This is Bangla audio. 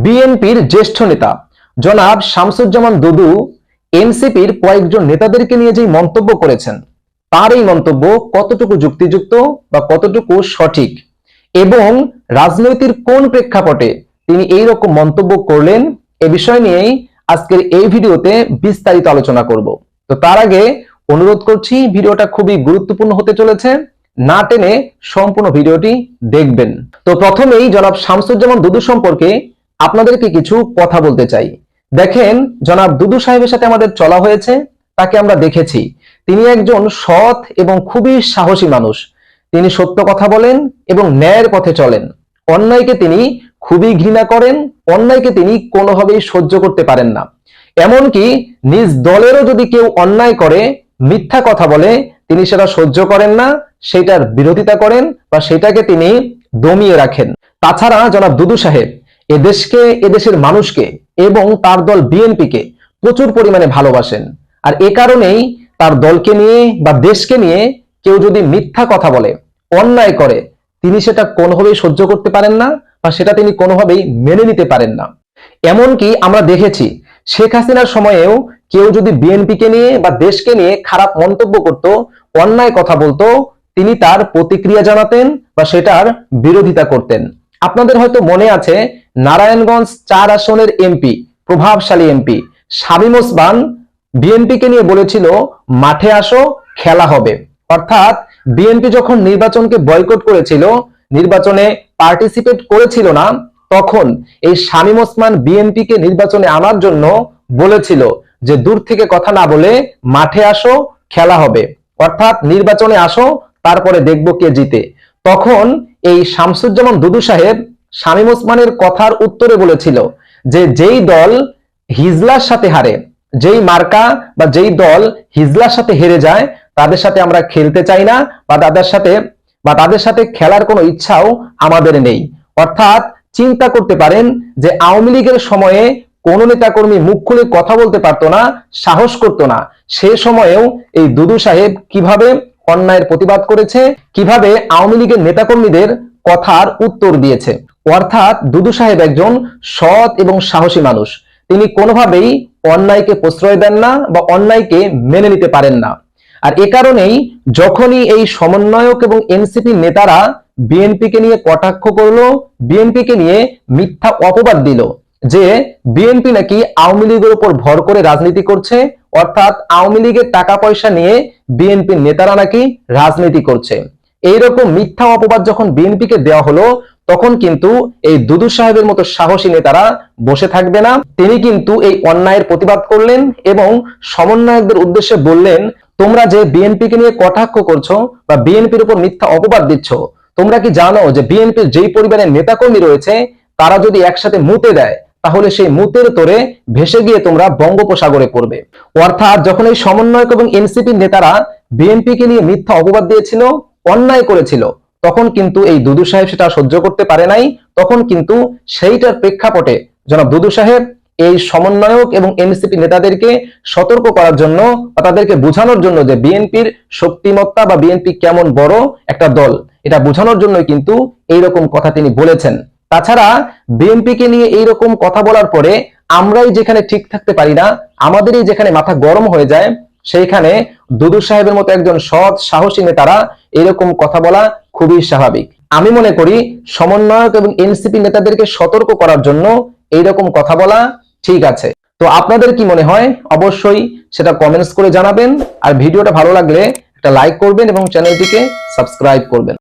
বিএনপির জ্যেষ্ঠ নেতা জনাব শামসুজ্জামান দুদু এনসিপির কয়েকজন নেতাদেরকে নিয়ে যে মন্তব্য করেছেন, তার এই মন্তব্য কতটুকু যুক্তিযুক্ত বা কতটুকু সঠিক এবং রাজনৈতিক কোন প্রেক্ষাপটে তিনি এই রকম মন্তব্য করলেন, এ বিষয় নিয়েই আজকের এই ভিডিওতে বিস্তারিত আলোচনা করব। তো তার আগে অনুরোধ করছি, ভিডিওটা খুবই গুরুত্বপূর্ণ হতে চলেছে, না টেনে সম্পূর্ণ ভিডিওটি দেখবেন। তো প্রথমেই জনাব শামসুজ্জামান দুদু সম্পর্কে আপনাদেরকে কিছু কথা বলতে চাই। দেখেন, জনাব দুদু সাহেবের সাথে আমাদের চলা হয়েছে, তাকে আমরা দেখেছি। তিনি একজন সৎ এবং খুবই সাহসী মানুষ। তিনি সত্য কথা বলেন এবং ন্যায়ের পথে চলেন। অন্যায়কে তিনি খুবই ঘৃণা করেন, অন্যায়কে তিনি কোনোভাবেই সহ্য করতে পারেন না। এমনকি নিজ দলেরও যদি কেউ অন্যায় করে, মিথ্যা কথা বলে, তিনি সেটা সহ্য করেন না, সেটার বিরোধিতা করেন বা সেটাকে তিনি দমিয়ে রাখেন। তাছাড়া জনাব দুদু সাহেব এদেশকে, এদেশের মানুষকে এবং তার দল বিএনপিকে প্রচুর পরিমাণে ভালোবাসেন। আর এ কারণেই তার দলকে নিয়ে বা দেশকে নিয়ে কেউ যদি মিথ্যা কথা বলে, অন্যায় করে, তিনি সেটা কোনোভাবেই সহ্য করতে পারেন না বা সেটা তিনি কোনোভাবেই মেনে নিতে পারেন না। এমনকি আমরা দেখেছি শেখ হাসিনার সময়েও কেউ যদি বিএনপিকে নিয়ে বা দেশকে নিয়ে খারাপ মন্তব্য করত, অন্যায় কথা বলতো, তিনি তার প্রতিক্রিয়া জানাতেন বা সেটার বিরোধিতা করতেন। আপনাদের হয়তো মনে আছে, নারায়ণগঞ্জ 4 আসনের এমপি, প্রভাবশালী এমপি শামীম ওসমান বিএনপিকে নিয়ে বলেছিল, মাঠে আসো, খেলা হবে। অর্থাৎ বিএনপি যখন নির্বাচনকে বয়কট করেছিল, নির্বাচনে পার্টিসিপেট করেছিল না, তখন এই শামীম ওসমান বিএনপিকে নির্বাচনে আনার জন্য বলেছিল যে দূর থেকে কথা না বলে মাঠে আসো, খেলা হবে। অর্থাৎ নির্বাচনে আসো, তারপরে দেখব কে জিতে। তখন এই শামসুজ্জামান দুদু সাহেব শামীম ওসমানের কথার উত্তরে বলেছিল যে যেই দল হিজলার সাথে হারে, যেই মার্কা বা যেই দল হিজলার সাথে হেরে যায়, তাদের সাথে আমরা খেলতে চাই না বা তাদের সাথে খেলার কোনো ইচ্ছাও আমাদের নেই। অর্থাৎ চিন্তা করতে পারেন যে আওয়ামী লীগের সময়ে কোন নেতাকর্মী মুখ খুলে কথা বলতে পারতো না, সাহস করতো না, সে সময়েও এই দুদু সাহেব কিভাবে অন্যায়ের প্রতিবাদ করেছে, কিভাবে আওয়ামী লীগের নেতাকর্মীদের কথার উত্তর দিয়েছে। অর্থাৎ দুদু সাহেব একজন সৎ এবং সাহসী মানুষ। তিনি কোনোভাবেই অন্যায়কে প্রশ্রয় দেন না বা অন্যায়কে মেনে নিতে পারেন না। আর এ কারণেই যখনই এই সমন্বয়ক এবং এনসিপি নেতারা বিএনপিকে নিয়ে কটাক্ষ করলো, বিএনপিকে নিয়ে মিথ্যা অপবাদ দিল যে বিএনপি নাকি আওয়ামী লীগের উপর ভর করে রাজনীতি করছে, অর্থাৎ আওয়ামী লীগের টাকা পয়সা নিয়ে বিএনপির নেতারা নাকি রাজনীতি করছে, এইরকম মিথ্যা অপবাদ যখন বিএনপিকে দেওয়া হলো, তখন কিন্তু এই দুদু সাহেবের মতো সাহসী নেতারা বসে থাকবে না। তিনি কিন্তু এই অন্যায়ের প্রতিবাদ করলেন এবং সমন্বয়কদের উদ্দেশ্যে বললেন, তোমরা যে বিএনপিকে নিয়ে কটাক্ষ করছো বা বিএনপির উপর মিথ্যা অপবাদ দিচ্ছ, তোমরা কি জানো যে বিএনপির যেই পরিবারের নেতাকর্মী রয়েছে, তারা যদি একসাথে মুতে দেয়, তাহলে সেই মুতের তোরে ভেসে গিয়ে তোমরা বঙ্গোপসাগরে পড়বে। অর্থাৎ যখন এই সমন্বয়ক এবং এনসিপির নেতারা বিএনপিকে নিয়ে মিথ্যা অপবাদ দিয়েছিল, অন্যায় করেছিল, তখন কিন্তু এই দুদু সাহেব সেটা সহ্য করতে পারে নাই। তখন কিন্তু সেইটার প্রেক্ষাপটে জনাব দুদু সাহেব এই সমন্বয়ক এবং এনসিপি নেতাদেরকে সতর্ক করার জন্য বা তাদেরকে বোঝানোর জন্য যে বিএনপির শক্তিমত্তা বা বিএনপি কেমন বড় একটা দল, এটা বোঝানোর জন্যই কিন্তু এইরকম কথা তিনি বলেছেন। তাছাড়া বিএনপিকে নিয়ে এইরকম কথা বলার পরে আমরাই যেখানে ঠিক থাকতে পারি না, আমাদেরই যেখানে মাথা গরম হয়ে যায়, সেইখানে দুদু সাহেবের মতো একজন সৎ সাহসী নেতারা এরকম কথা বলা খুবই স্বাভাবিক। আমি মনে করি সমন্বয়ক এবং এনসিপি নেতাদেরকে সতর্ক করার জন্য এইরকম কথা বলা ঠিক আছে। তো আপনাদের কি মনে হয়, অবশ্যই সেটা কমেন্টস করে জানাবেন। আর ভিডিওটা ভালো লাগলে একটা লাইক করবেন এবং চ্যানেলটিকে সাবস্ক্রাইব করবেন।